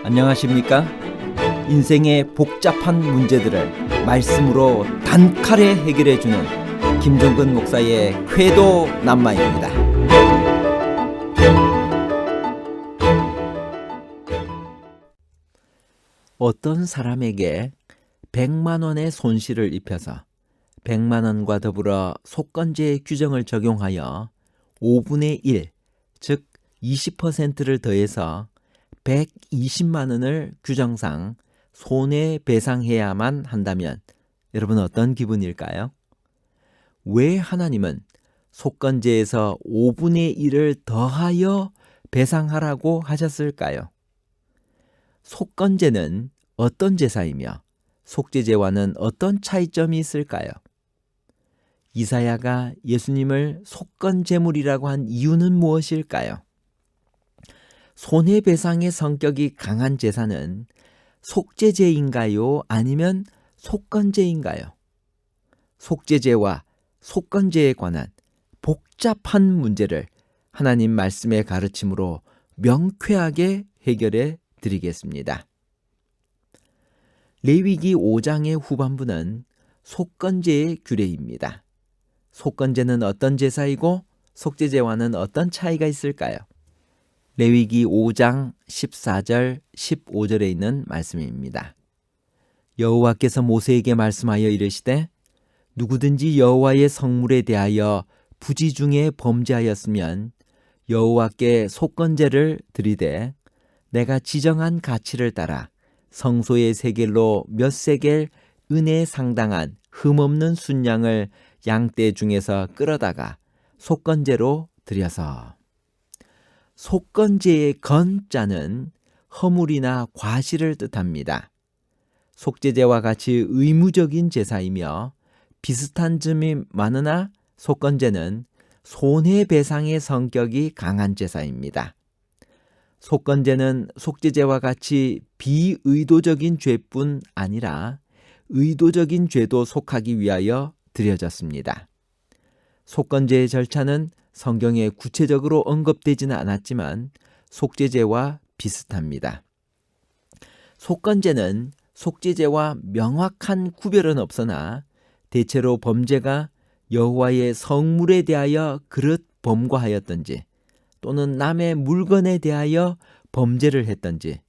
안녕하십니까? 인생의 복잡한 문제들을 말씀으로 단칼에 해결해주는 김종근 목사의 쾌도 남마입니다. 어떤 사람에게 100만 원의 손실을 입혀서 100만 원과 더불어 속건제 규정을 적용하여 5분의 1, 즉 20%를 더해서 120만 원을 규정상 손해배상해야만 한다면 여러분 어떤 기분일까요? 왜 하나님은 속건제에서 5분의 1을 더하여 배상하라고 하셨을까요? 속건제는 어떤 제사이며 속죄제와는 어떤 차이점이 있을까요? 이사야가 예수님을 속건제물이라고 한 이유는 무엇일까요? 손해배상의 성격이 강한 제사는 속죄제인가요? 아니면 속건제인가요? 속죄제와 속건제에 관한 복잡한 문제를 하나님 말씀의 가르침으로 명쾌하게 해결해 드리겠습니다. 레위기 5장의 후반부는 속건제의 규례입니다. 속건제는 어떤 제사이고 속죄제와는 어떤 차이가 있을까요? 레위기 5장 14절 15절에 있는 말씀입니다. 여호와께서 모세에게 말씀하여 이르시되 누구든지 여호와의 성물에 대하여 부지 중에 범죄하였으면 여호와께 속건제를 드리되 내가 지정한 가치를 따라 성소의 세겔로 몇 세겔 은에 상당한 흠없는 순양을 양떼 중에서 끌어다가 속건제로 드려서. 속건제의 건자는 허물이나 과실을 뜻합니다. 속죄제와 같이 의무적인 제사이며 비슷한 점이 많으나 속건제는 손해배상의 성격이 강한 제사입니다. 속건제는 속죄제와 같이 비의도적인 죄뿐 아니라 의도적인 죄도 속하기 위하여 드려졌습니다. 속건제의 절차는 성경에 구체적으로 언급되지는 않았지만 속죄제와 비슷합니다. 속건제는 속죄제와 명확한 구별은 없으나 대체로 범죄가 여호와의 성물에 대하여 그릇 범과하였던지 또는 남의 물건에 대하여 범죄를 했던지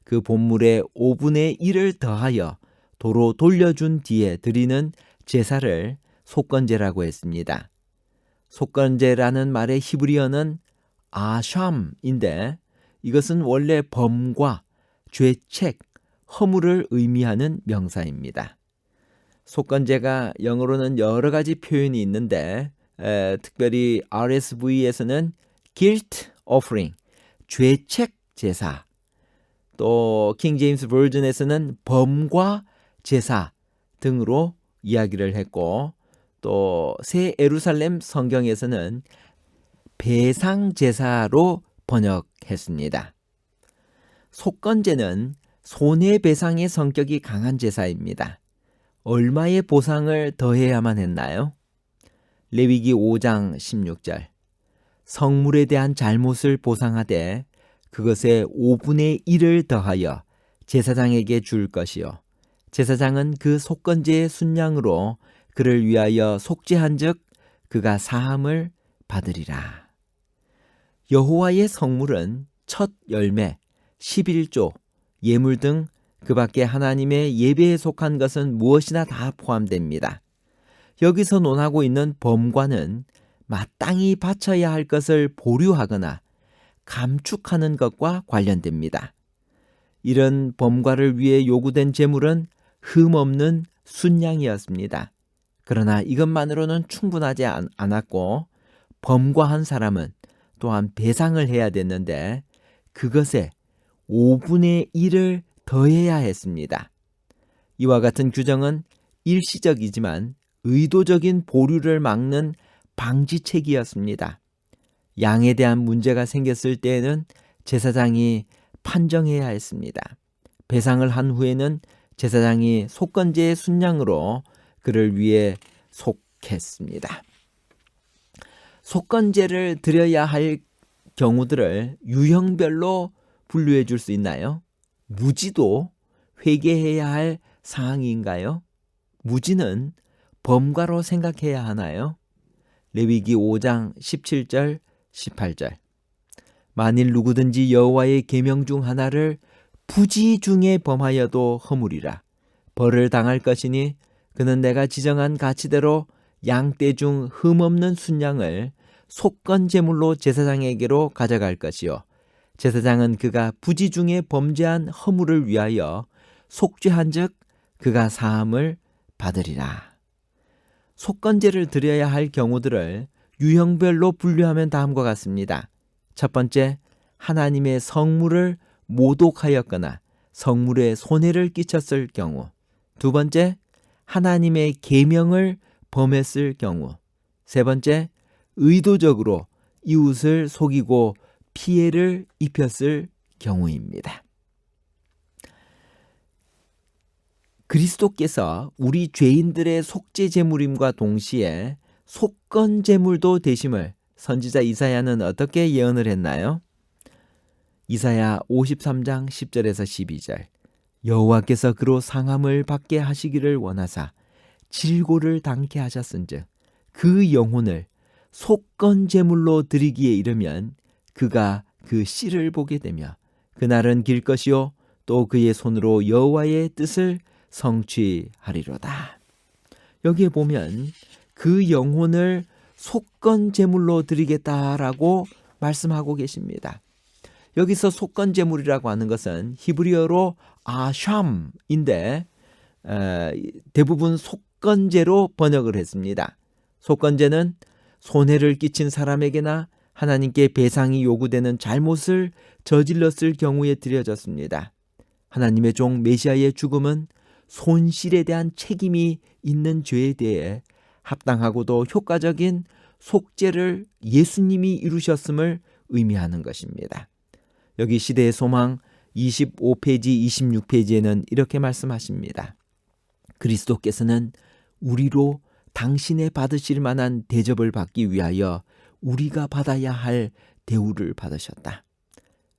그 본물의 5분의 1을 더하여 도로 돌려준 뒤에 드리는 제사를 속건제라고 했습니다. 속건제라는 말의 히브리어는 아샴인데 이것은 원래 범과, 죄책, 허물을 의미하는 명사입니다. 속건제가 영어로는 여러 가지 표현이 있는데 특별히 RSV에서는 guilt offering, 죄책 제사, 또 킹 제임스 버전에서는 범과 제사 등으로 이야기를 했고 또 새 예루살렘 성경에서는 배상 제사로 번역했습니다. 속건제는 손해배상의 성격이 강한 제사입니다. 얼마의 보상을 더해야만 했나요? 레위기 5장 16절 성물에 대한 잘못을 보상하되 그것의 5분의 1을 더하여 제사장에게 줄 것이요 제사장은 그 속건제의 순양으로 그를 위하여 속죄한즉 그가 사함을 받으리라. 여호와의 성물은 첫 열매, 11조, 예물 등 그 밖에 하나님의 예배에 속한 것은 무엇이나 다 포함됩니다. 여기서 논하고 있는 범과는 마땅히 바쳐야 할 것을 보류하거나 감축하는 것과 관련됩니다. 이런 범과를 위해 요구된 제물은 흠없는 순양이었습니다. 그러나 이것만으로는 충분하지 않았고 범과한 사람은 또한 배상을 해야 됐는데 그것에 5분의 1을 더해야 했습니다. 이와 같은 규정은 일시적이지만 의도적인 보류를 막는 방지책이었습니다. 양에 대한 문제가 생겼을 때에는 제사장이 판정해야 했습니다. 배상을 한 후에는 제사장이 속건제의 순양으로 그를 위해 속했습니다. 속건제를 드려야 할 경우들을 유형별로 분류해 줄 수 있나요? 무지도 회개해야 할 사항인가요? 무지는 범과로 생각해야 하나요? 레위기 5장 17절 18절. 만일 누구든지 여호와의 계명 중 하나를 부지 중에 범하여도 허물이라. 벌을 당할 것이니 그는 내가 지정한 가치대로 양떼 중 흠없는 순양을 속건 제물로 제사장에게로 가져갈 것이요. 제사장은 그가 부지 중에 범죄한 허물을 위하여 속죄한즉 그가 사함을 받으리라. 속건제를 드려야 할 경우들을 유형별로 분류하면 다음과 같습니다. 첫 번째, 하나님의 성물을 모독하였거나 성물에 손해를 끼쳤을 경우. 두 번째, 하나님의 계명을 범했을 경우. 세 번째, 의도적으로 이웃을 속이고 피해를 입혔을 경우입니다. 그리스도께서 우리 죄인들의 속죄 제물임과 동시에 속건 제물도 되심을 선지자 이사야는 어떻게 예언을 했나요? 이사야 53장 10절에서 12절. 여호와께서 그로 상함을 받게 하시기를 원하사 질고를 당케 하셨은즉 그 영혼을 속건 제물로 드리기에 이르면 그가 그 씨를 보게 되며 그날은 길 것이요 또 그의 손으로 여호와의 뜻을 성취하리로다. 여기에 보면 그 영혼을 속건 제물로 드리겠다라고 말씀하고 계십니다. 여기서 속건 제물이라고 하는 것은 히브리어로 아샴인데 대부분 속건제로 번역을 했습니다. 속건제는 손해를 끼친 사람에게나 하나님께 배상이 요구되는 잘못을 저질렀을 경우에 드려졌습니다. 하나님의 종 메시아의 죽음은 손실에 대한 책임이 있는 죄에 대해 합당하고도 효과적인 속죄를 예수님이 이루셨음을 의미하는 것입니다. 여기 시대의 소망 25페이지, 26페이지에는 이렇게 말씀하십니다. 그리스도께서는 우리로 당신의 받으실 만한 대접을 받기 위하여 우리가 받아야 할 대우를 받으셨다.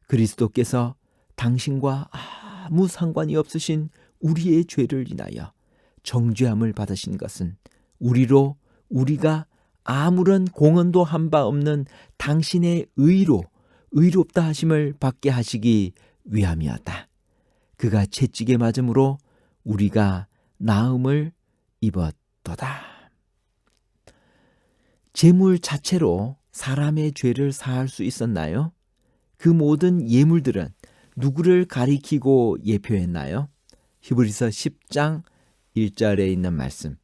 그리스도께서 당신과 아무 상관이 없으신 우리의 죄를 인하여 정죄함을 받으신 것은 우리로 우리가 아무런 공헌도 한 바 없는 당신의 의로 의롭다 하심을 받게 하시기 위함이었다. 그가 채찍에 맞음으로 우리가 나음을 입었도다. 제물 자체로 사람의 죄를 사할 수 있었나요? 그 모든 예물들은 누구를 가리키고 예표했나요? 히브리서 10장 1절에 있는 말씀.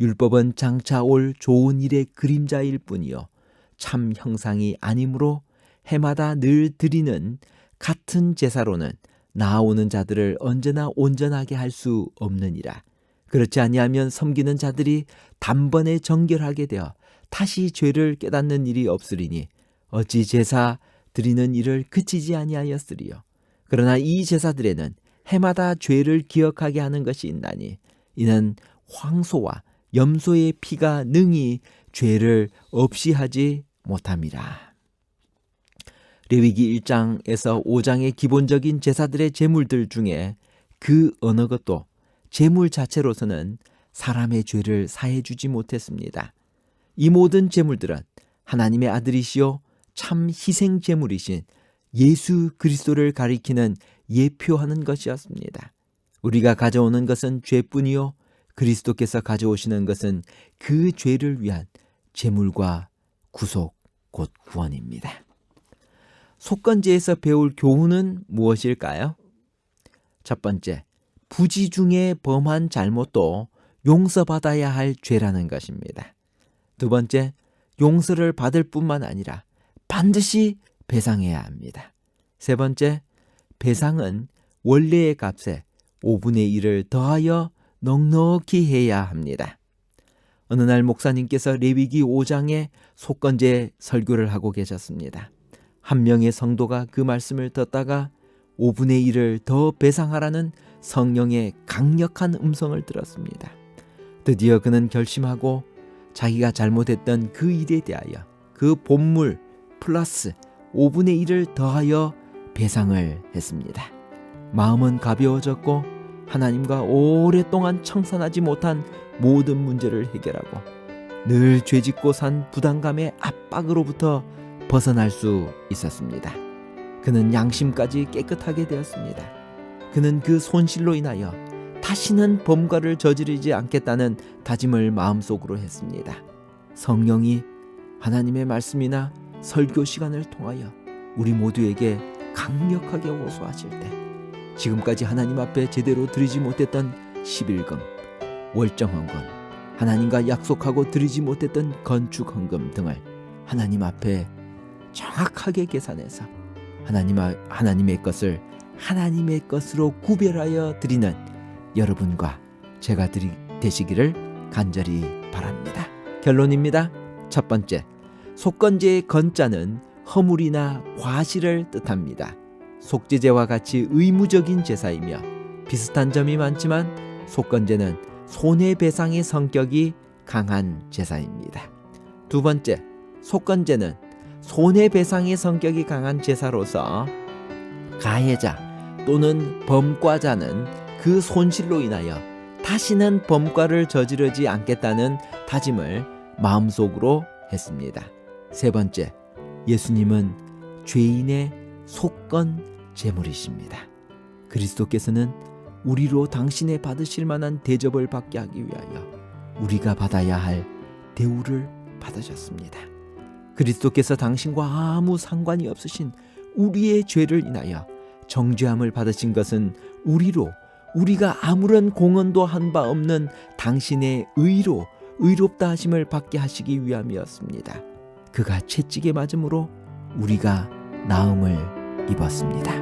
율법은 장차 올 좋은 일의 그림자일 뿐이요 참 형상이 아니므로 해마다 늘 드리는 같은 제사로는 나아오는 자들을 언제나 온전하게 할 수 없느니라. 그렇지 아니하면 섬기는 자들이 단번에 정결하게 되어 다시 죄를 깨닫는 일이 없으리니 어찌 제사 드리는 일을 그치지 아니하였으리요. 그러나 이 제사들에는 해마다 죄를 기억하게 하는 것이 있나니 이는 황소와 염소의 피가 능히 죄를 없이 하지 못함이라. 레위기 1장에서 5장의 기본적인 제사들의 제물들 중에 그 어느 것도 제물 자체로서는 사람의 죄를 사해 주지 못했습니다. 이 모든 제물들은 하나님의 아들이시요 참 희생 제물이신 예수 그리스도를 가리키는 예표하는 것이었습니다. 우리가 가져오는 것은 죄뿐이요 그리스도께서 가져오시는 것은 그 죄를 위한 제물과 구속 곧 구원입니다. 속건제에서 배울 교훈은 무엇일까요? 첫 번째, 부지 중에 범한 잘못도 용서받아야 할 죄라는 것입니다. 두 번째, 용서를 받을 뿐만 아니라 반드시 배상해야 합니다. 세 번째, 배상은 원래의 값에 5분의 1을 더하여 넉넉히 해야 합니다. 어느 날 목사님께서 레위기 5장에 속건제 설교를 하고 계셨습니다. 한 명의 성도가 그 말씀을 듣다가 5분의 1을 더 배상하라는 성령의 강력한 음성을 들었습니다. 드디어 그는 결심하고 자기가 잘못했던 그 일에 대하여 그 본물 플러스 5분의 1을 더하여 배상을 했습니다. 마음은 가벼워졌고 하나님과 오랫동안 청산하지 못한 모든 문제를 해결하고 늘 죄짓고 산 부담감의 압박으로부터 벗어날 수 있었습니다. 그는 양심까지 깨끗하게 되었습니다. 그는 그 손실로 인하여 다시는 범과를 저지르지 않겠다는 다짐을 마음속으로 했습니다. 성령이 하나님의 말씀이나 설교 시간을 통하여 우리 모두에게 강력하게 호소하실 때 지금까지 하나님 앞에 제대로 드리지 못했던 11금, 월정헌금, 하나님과 약속하고 드리지 못했던 건축헌금 등을 하나님 앞에 정확하게 계산해서 하나님의 것을 하나님의 것으로 구별하여 드리는 여러분과 제가 되시기를 간절히 바랍니다. 결론입니다. 첫 번째, 속건제의 건자는 허물이나 과실을 뜻합니다. 속죄제와 같이 의무적인 제사이며 비슷한 점이 많지만 속건제는 손해배상의 성격이 강한 제사입니다. 두 번째, 속건제는 손해배상의 성격이 강한 제사로서 가해자 또는 범과자는 그 손실로 인하여 다시는 범과를 저지르지 않겠다는 다짐을 마음속으로 했습니다. 세 번째, 예수님은 죄인의 속건 제물이십니다. 그리스도께서는 우리로 당신의 받으실 만한 대접을 받게 하기 위하여 우리가 받아야 할 대우를 받으셨습니다. 그리스도께서 당신과 아무 상관이 없으신 우리의 죄를 인하여 정죄함을 받으신 것은 우리가 아무런 공헌도 한 바 없는 당신의 의로 의롭다 하심을 받게 하시기 위함이었습니다. 그가 채찍에 맞음으로 우리가 나음을 입었습니다.